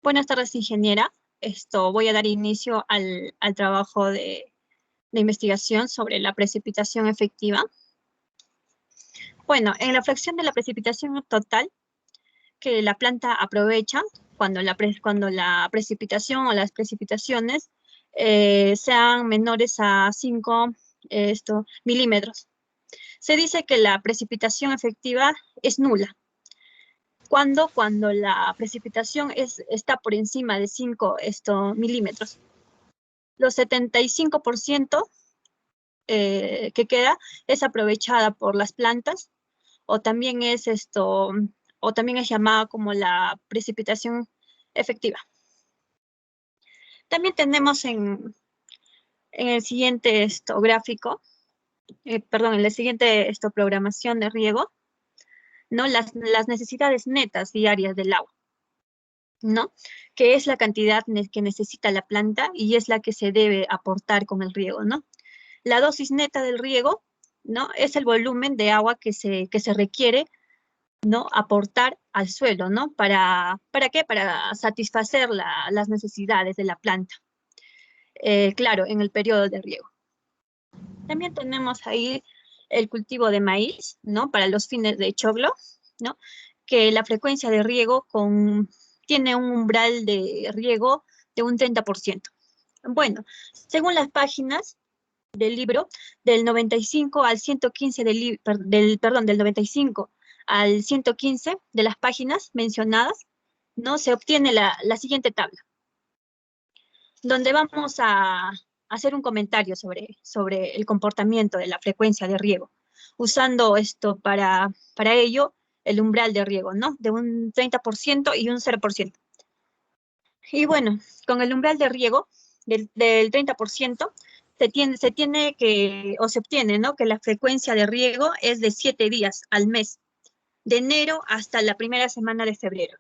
Buenas tardes, ingeniera. Voy a dar inicio al trabajo de investigación sobre la precipitación efectiva. Bueno, en la fracción de la precipitación total que la planta aprovecha cuando la precipitación o las precipitaciones sean menores a 5 milímetros. Se dice que la precipitación efectiva es nula. Cuando la precipitación está por encima de 5 milímetros. Los 75% que queda es aprovechada por las plantas o también es llamada como la precipitación efectiva. También tenemos en el siguiente gráfico, en la siguiente programación de riego, ¿no? Las necesidades netas diarias del agua, ¿no? Que es la cantidad que necesita la planta y es la que se debe aportar con el riego, ¿no? La dosis neta del riego, ¿no? Es el volumen de agua que se requiere, ¿no? Aportar al suelo, ¿no? ¿Para qué? Para satisfacer las necesidades de la planta. Claro, en el periodo de riego. También tenemos ahí el cultivo de maíz, ¿no? Para los fines de choclo, ¿no? Que la frecuencia de riego tiene un umbral de riego de un 30%. Bueno, según las páginas del libro, del 95 al 115 del 95 al 115 de las páginas mencionadas, ¿no? Se obtiene la siguiente tabla, donde vamos a hacer un comentario sobre el comportamiento de la frecuencia de riego, usando para ello el umbral de riego, ¿no? De un 30% y un 0%. Y bueno, con el umbral de riego del 30%, se obtiene, ¿no? Que la frecuencia de riego es de 7 días al mes, de enero hasta la primera semana de febrero.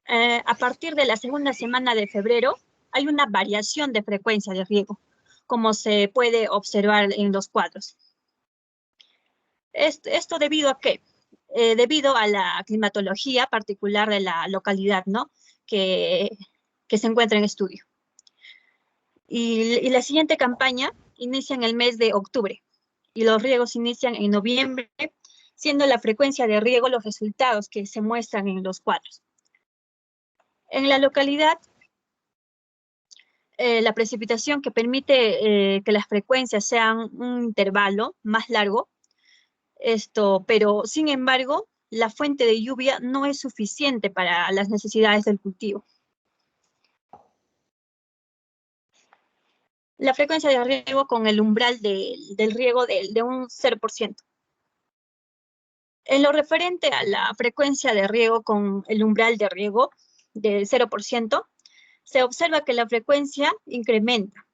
A partir de la segunda semana de febrero, hay una variación de frecuencia de riego, como se puede observar en los cuadros. ¿Esto debido a qué? Debido a la climatología particular de la localidad, ¿no? Que se encuentra en estudio. Y la siguiente campaña inicia en el mes de octubre y los riegos inician en noviembre, siendo la frecuencia de riego los resultados que se muestran en los cuadros. En la localidad, la precipitación que permite que las frecuencias sean un intervalo más largo, pero sin embargo, la fuente de lluvia no es suficiente para las necesidades del cultivo. La frecuencia de riego con el umbral del riego de un 0%. En lo referente a la frecuencia de riego con el umbral de riego del 0%, se observa que la frecuencia incrementa,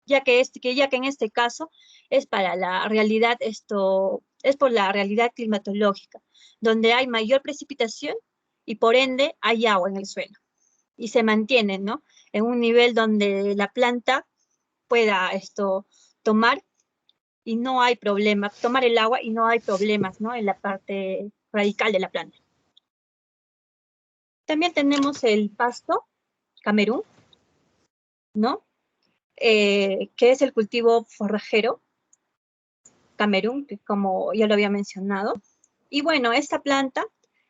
ya que en este caso es para la realidad, es por la realidad climatológica, donde hay mayor precipitación y por ende hay agua en el suelo. Y se mantiene, ¿no? En un nivel donde la planta pueda tomar y no hay problema, tomar el agua y no hay problemas, ¿no? En la parte radical de la planta. También tenemos el pasto, Camerún, ¿no? Que es el cultivo forrajero, Camerún, que como ya lo había mencionado. Y bueno, esta planta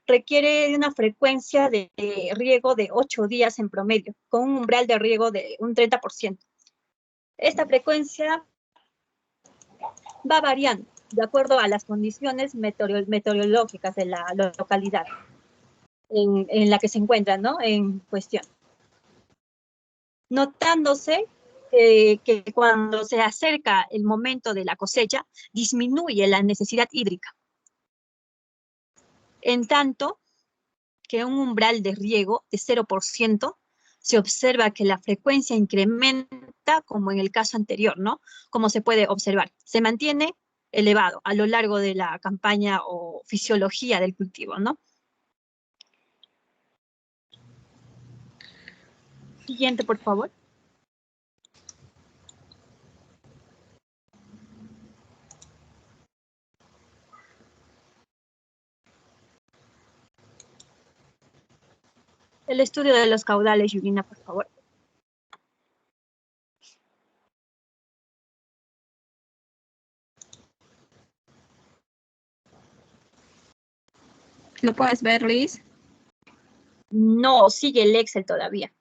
requiere de una frecuencia de riego de 8 días en promedio, con un umbral de riego de un 30%. Esta frecuencia va variando de acuerdo a las condiciones meteorológicas de la localidad en la que se encuentra, ¿no? En cuestión. Notándose que cuando se acerca el momento de la cosecha, disminuye la necesidad hídrica. En tanto que un umbral de riego de 0%, se observa que la frecuencia incrementa como en el caso anterior, ¿no? Como se puede observar, se mantiene elevado a lo largo de la campaña o fisiología del cultivo, ¿no? Siguiente, por favor. El estudio de los caudales, Yulina, por favor. ¿Lo puedes ver, Liz? No, sigue el Excel todavía.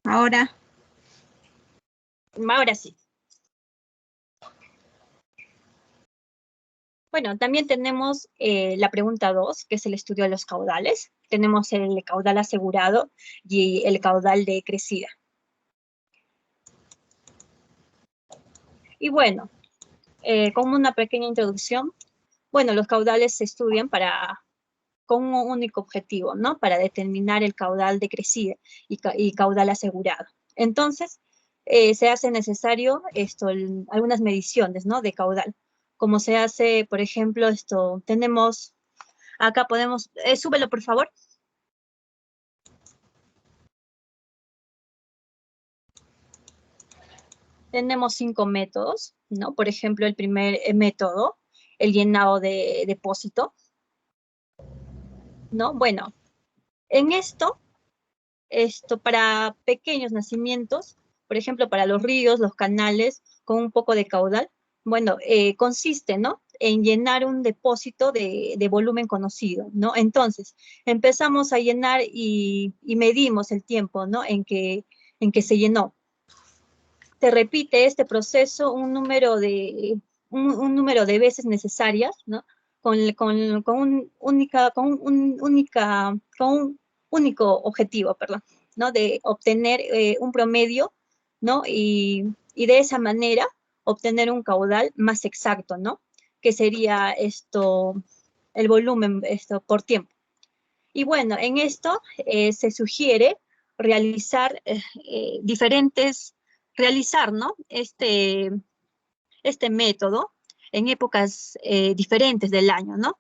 Ahora. Ahora sí. Bueno, también tenemos la pregunta 2, que es el estudio de los caudales. Tenemos el caudal asegurado y el caudal de crecida. Y bueno, como una pequeña introducción, bueno, los caudales se estudian con un único objetivo, ¿no? Para determinar el caudal de crecida y caudal asegurado. Entonces, se hace necesario algunas mediciones, ¿no? De caudal. Como se hace, por ejemplo, tenemos, acá podemos, súbelo por favor. Tenemos 5 métodos, ¿no? Por ejemplo, el primer método, el llenado de depósito, ¿no? Bueno, en esto para pequeños nacimientos, por ejemplo, para los ríos, los canales, con un poco de caudal, bueno, consiste, ¿no? En llenar un depósito de volumen conocido, ¿no? Entonces, empezamos a llenar y medimos el tiempo, ¿no? En que se llenó. Se repite este proceso un número de veces necesarias, ¿no? Con un único objetivo, perdón, ¿no? De obtener un promedio, ¿no? Y de esa manera obtener un caudal más exacto, ¿no? Que sería el volumen por tiempo. Y bueno, en esto se sugiere realizar realizar, ¿no? Este método en épocas diferentes del año, ¿no?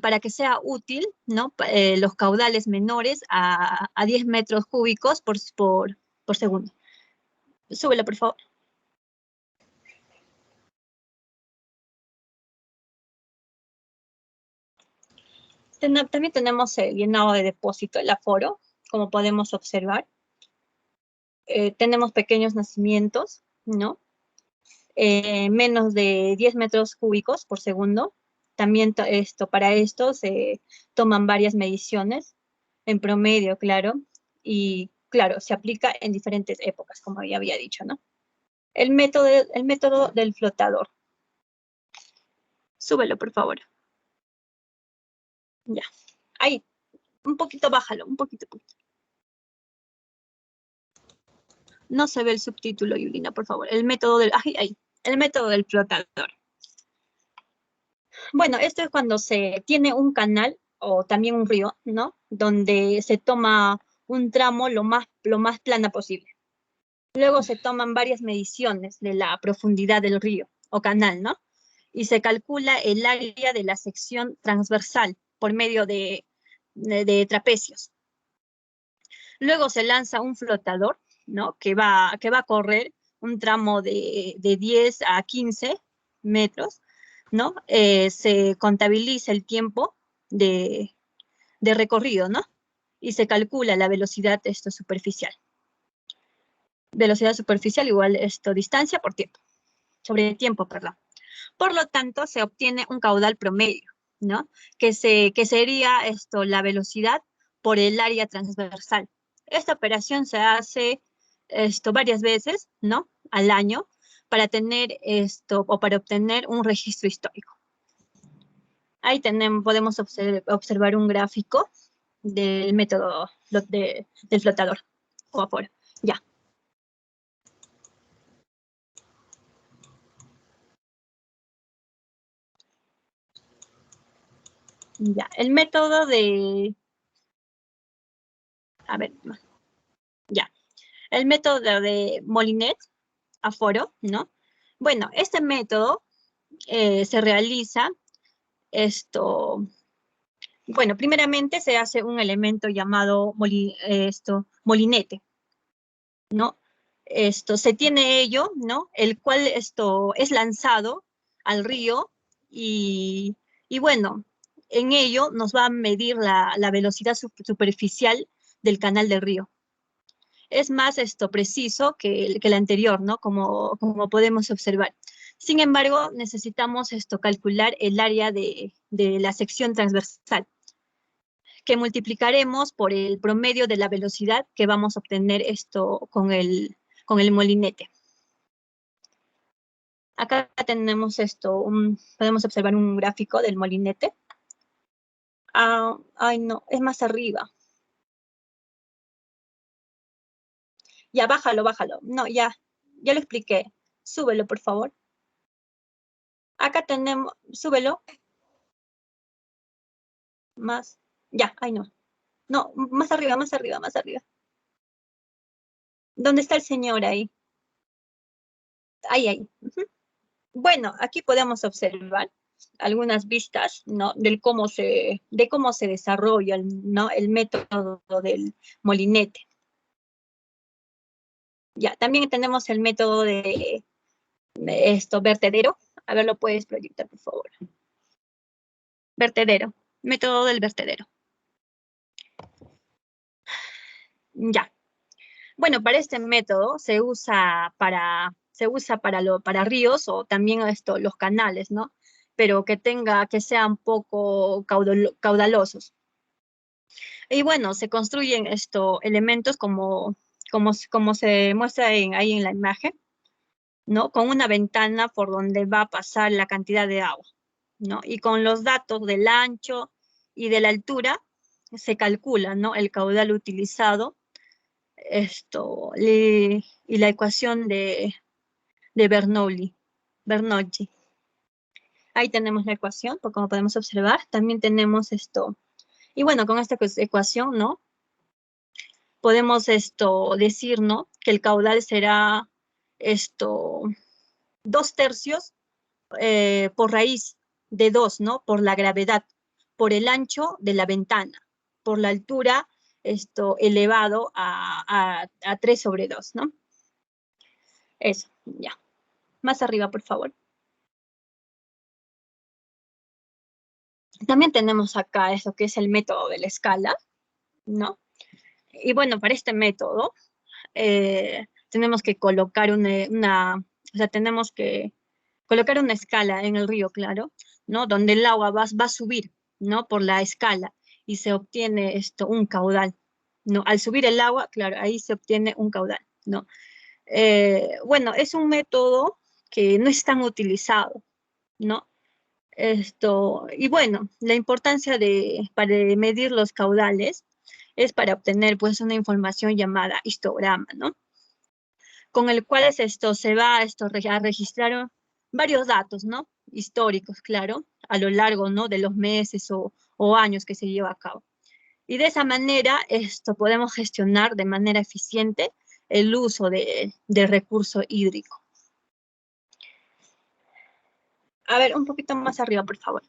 Para que sea útil, ¿no? Los caudales menores a 10 metros cúbicos por segundo. Súbelo, por favor. También tenemos el llenado de depósito, el aforo, como podemos observar. Tenemos pequeños nacimientos, ¿no? Menos de 10 metros cúbicos por segundo. También para esto se toman varias mediciones, en promedio, claro, y claro, se aplica en diferentes épocas, como ya había dicho, ¿no? El método del flotador. Súbelo, por favor. Ya. Ahí, un poquito, bájalo, un poquito. No se ve el subtítulo, Yulina, por favor. El método el método del flotador. Bueno, esto es cuando se tiene un canal o también un río, ¿no? Donde se toma un tramo lo más plana posible. Luego se toman varias mediciones de la profundidad del río o canal, ¿no? Y se calcula el área de la sección transversal por medio de trapecios. Luego se lanza un flotador, ¿no? Que va a correr un tramo de 10 a 15 metros, ¿no? Se contabiliza el tiempo de recorrido, ¿no? Y se calcula la velocidad superficial. Velocidad superficial igual distancia por tiempo, sobre tiempo, perdón. Por lo tanto, se obtiene un caudal promedio, ¿no? Que sería la velocidad por el área transversal. Esta operación se hace varias veces, ¿no? Al año para tener o para obtener un registro histórico. Ahí podemos observar un gráfico del método del flotador o aforo. Ya. Ya, el método a ver, ya, el método de Molinet, aforo, ¿no? Bueno, este método se realiza bueno, primeramente se hace un elemento llamado molinete, ¿no? Se tiene ello, ¿no? El cual es lanzado al río y bueno, en ello nos va a medir la velocidad superficial del canal del río. Es más preciso que el anterior, ¿no? Como podemos observar. Sin embargo, necesitamos calcular el área de la sección transversal, que multiplicaremos por el promedio de la velocidad que vamos a obtener con el molinete. Acá tenemos podemos observar un gráfico del molinete. Ay, no, es más arriba. Ya, bájalo, bájalo. No, ya lo expliqué. Súbelo, por favor. Acá tenemos, súbelo. Más. Ya, ay, no. No, más arriba, más arriba, más arriba. ¿Dónde está el señor ahí? Ahí, ahí. Bueno, aquí podemos observar algunas vistas, ¿no? De cómo se desarrolla, ¿no? El método del molinete. Ya, también tenemos el método de vertedero. A ver, lo puedes proyectar, por favor. Vertedero, método del vertedero. Ya. Bueno, para este método se usa para ríos o también los canales, ¿no? Pero que sean poco caudalosos. Y bueno, se construyen elementos como se muestra ahí en la imagen, ¿no? Con una ventana por donde va a pasar la cantidad de agua, ¿no? Y con los datos del ancho y de la altura se calcula, ¿no? El caudal utilizado, y la ecuación de Bernoulli. Ahí tenemos la ecuación, como podemos observar. También tenemos y bueno, con esta ecuación, ¿no? Podemos decir, ¿no? Que el caudal será 2/3 por raíz de 2, ¿no? Por la gravedad, por el ancho de la ventana, por la altura elevado a 3/2, ¿no? Eso, ya. Más arriba, por favor. También tenemos acá eso que es el método de la escala, ¿no? Y bueno, para este método tenemos que colocar tenemos que colocar una escala en el río, claro, ¿no? Donde el agua va a subir, ¿no? Por la escala y se obtiene un caudal, ¿no? Al subir el agua, claro, ahí se obtiene un caudal, ¿no? Bueno, es un método que no es tan utilizado, ¿no? Y bueno, la importancia para medir los caudales es para obtener pues una información llamada histograma, ¿no? Con el cual se va a registrar varios datos, ¿no? Históricos, claro, a lo largo, ¿no? De los meses o años que se lleva a cabo. Y de esa manera, podemos gestionar de manera eficiente el uso del recurso hídrico. A ver, un poquito más arriba, por favor.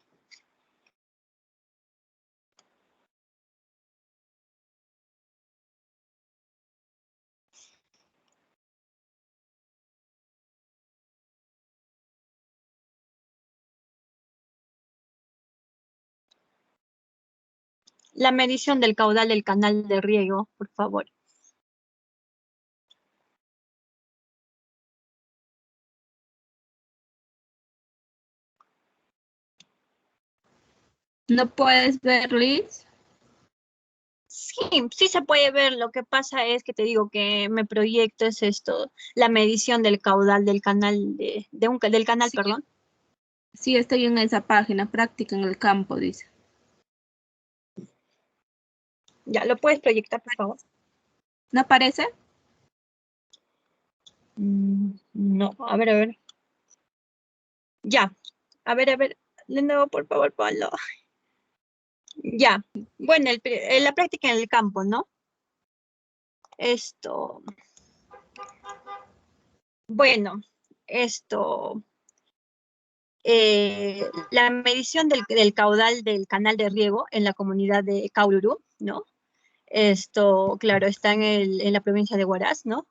La medición del caudal del canal de riego, por favor. ¿No puedes ver, Liz? Sí se puede ver. Lo que pasa es que te digo que me proyecto es la medición del caudal del canal del canal, Sí, perdón. sí, estoy en esa página, práctica en el campo, dice. Ya, ¿lo puedes proyectar, por favor? ¿No aparece? No, a ver, a ver. Ya, a ver, de nuevo, por favor, ponlo. Ya, bueno, la práctica en el campo, ¿no? Bueno, la medición del caudal del canal de riego en la comunidad de Caururú, ¿no? Claro, está en la provincia de Huaraz, ¿no?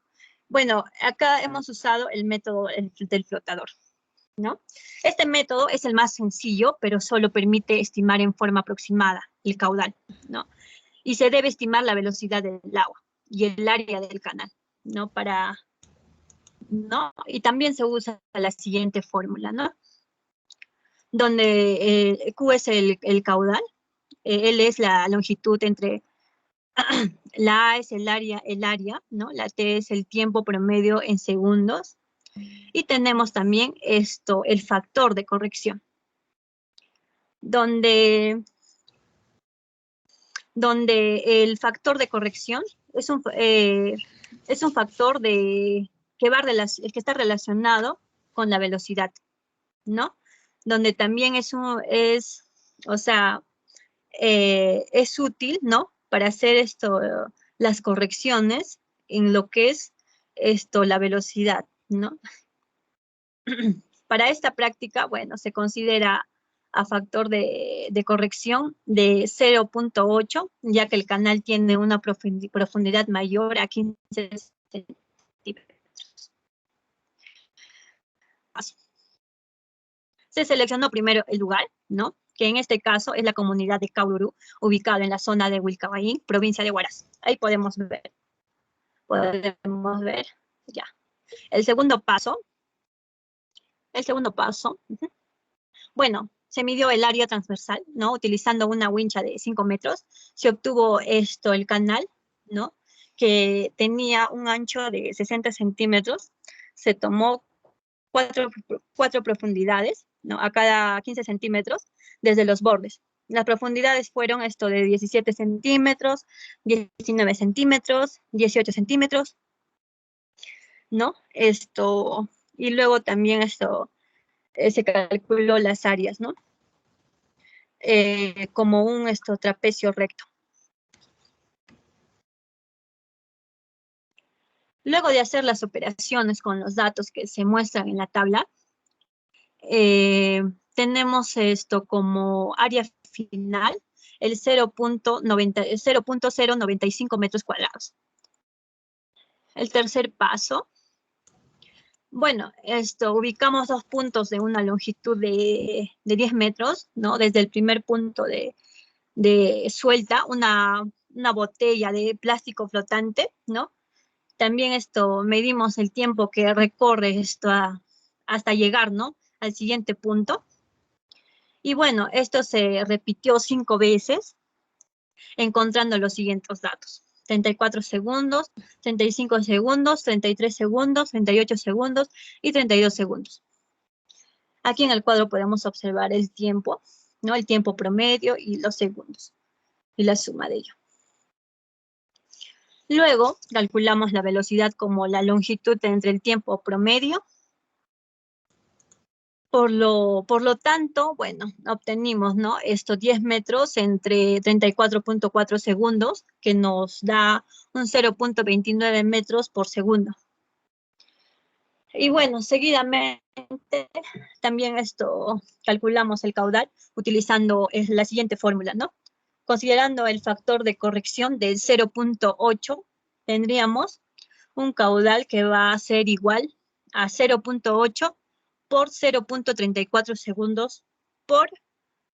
Bueno, acá hemos usado el método del flotador, ¿no? Este método es el más sencillo, pero solo permite estimar en forma aproximada el caudal, ¿no? Y se debe estimar la velocidad del agua y el área del canal, ¿no? ¿no? Y también se usa la siguiente fórmula, ¿no? Donde Q es el caudal, L es la longitud entre la A es el área, ¿no? La T es el tiempo promedio en segundos. Y tenemos también el factor de corrección, donde el factor de corrección es un factor que está relacionado con la velocidad, ¿no? Donde también es útil, ¿no? Para hacer las correcciones en lo que es la velocidad, ¿no? Para esta práctica, bueno, se considera a factor de corrección de 0.8, ya que el canal tiene una profundidad mayor a 15 centímetros. Se seleccionó primero el lugar, ¿no? Que en este caso es la comunidad de Caururú, ubicada en la zona de Wilcabaín, provincia de Huaraz. Ahí podemos ver, ya. El segundo paso, bueno, se midió el área transversal, ¿no? Utilizando una wincha de 5 metros, se obtuvo el canal, ¿no? Que tenía un ancho de 60 centímetros, se tomó cuatro profundidades, ¿no? A cada 15 centímetros desde los bordes. Las profundidades fueron de 17 centímetros, 19 centímetros, 18 centímetros, ¿no? Y luego también se calculó las áreas, ¿no? Como un trapecio recto. Luego de hacer las operaciones con los datos que se muestran en la tabla, tenemos como área final el 0.095 metros cuadrados. El tercer paso, bueno, ubicamos dos puntos de una longitud de 10 metros, ¿no? Desde el primer punto de suelta una botella de plástico flotante, ¿no? También medimos el tiempo que recorre hasta llegar, ¿no? Al siguiente punto. Y bueno, esto se repitió 5 veces, encontrando los siguientes datos. 34 segundos, 35 segundos, 33 segundos, 38 segundos y 32 segundos. Aquí en el cuadro podemos observar el tiempo, ¿no? El tiempo promedio y los segundos, y la suma de ello. Luego, calculamos la velocidad como la longitud entre el tiempo promedio. Por lo tanto, bueno, obtenimos, ¿no? Estos 10 metros entre 34.4 segundos, que nos da un 0.29 metros por segundo. Y bueno, seguidamente también calculamos el caudal utilizando la siguiente fórmula, ¿no? Considerando el factor de corrección del 0.8, tendríamos un caudal que va a ser igual a 0.8 por 0.34 segundos por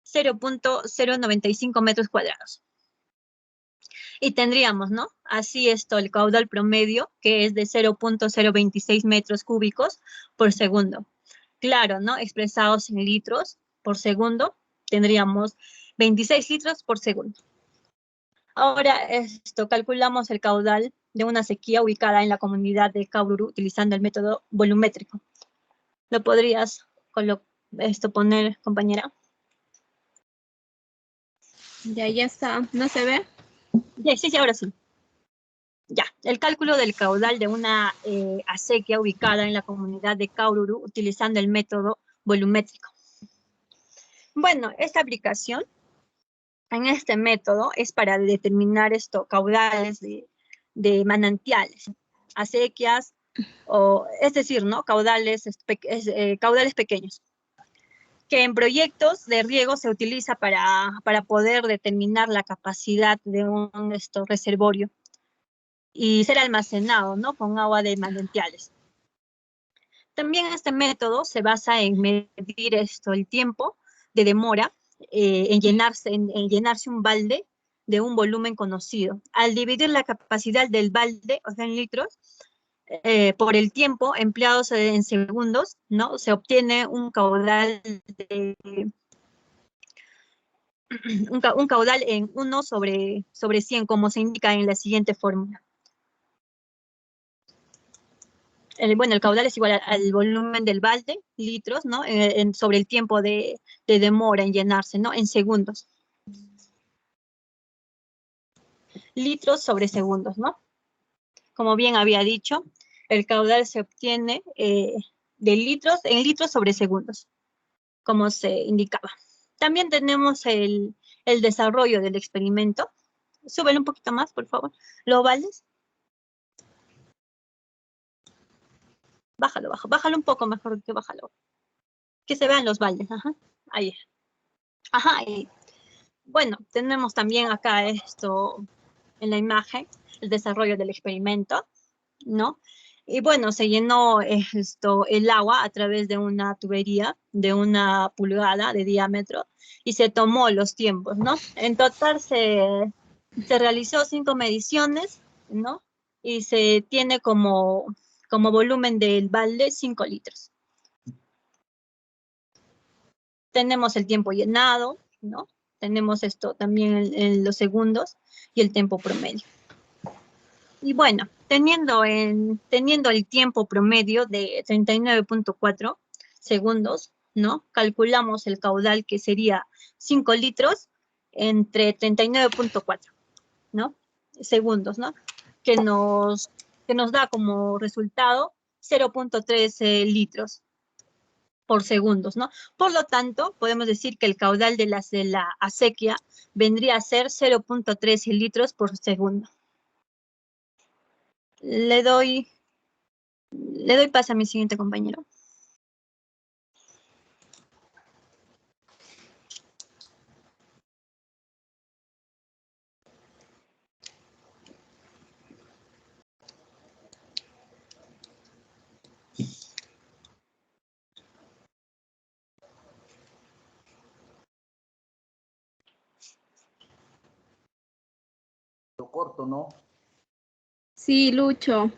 0.095 metros cuadrados. Y tendríamos, ¿no? Así el caudal promedio, que es de 0.026 metros cúbicos por segundo. Claro, ¿no? Expresados en litros por segundo, tendríamos 26 litros por segundo. Ahora calculamos el caudal de una sequía ubicada en la comunidad de Caururú utilizando el método volumétrico. ¿Lo podrías poner, compañera? Ya está. ¿No se ve? Sí, ahora sí. Ya, el cálculo del caudal de una acequia ubicada en la comunidad de Caururú utilizando el método volumétrico. Bueno, esta aplicación en este método es para determinar caudales de manantiales, acequias, es decir, ¿no? Caudales pequeños, que en proyectos de riego se utiliza para poder determinar la capacidad de un reservorio y ser almacenado, ¿no? Con agua de manantiales. También este método se basa en medir el tiempo de demora en llenarse un balde de un volumen conocido. Al dividir la capacidad del balde, o sea, en litros, por el tiempo empleado en segundos, ¿no? Se obtiene un caudal un caudal en 1 sobre 100, como se indica en la siguiente fórmula. El caudal es igual al volumen del balde, litros, ¿no? Sobre el tiempo de demora en llenarse, ¿no? En segundos. Litros sobre segundos, ¿no? Como bien había dicho, el caudal se obtiene en litros sobre segundos, como se indicaba. También tenemos el desarrollo del experimento. Súbelo un poquito más, por favor. Los baldes. Bájalo un poco mejor que bájalo. Que se vean los baldes, ajá. Ahí. Ajá, ahí. Bueno, tenemos también acá en la imagen, el desarrollo del experimento, ¿no? Y bueno, se llenó el agua a través de una tubería de 1 pulgada de diámetro y se tomó los tiempos, ¿no? En total se realizó 5 mediciones, ¿no? Y se tiene como volumen del balde 5 litros. Tenemos el tiempo llenado, ¿no? Tenemos esto también en los segundos y el tiempo promedio. Y bueno, teniendo el tiempo promedio de 39.4 segundos, ¿no? Calculamos el caudal que sería 5 litros entre 39.4, ¿no? Segundos, ¿no? Que nos da como resultado 0.13 litros por segundos, ¿no? Por lo tanto, podemos decir que el caudal de la acequia vendría a ser 0.13 litros por segundo. Le doy paso a mi siguiente compañero. Corto, ¿no? Sí, Lucho.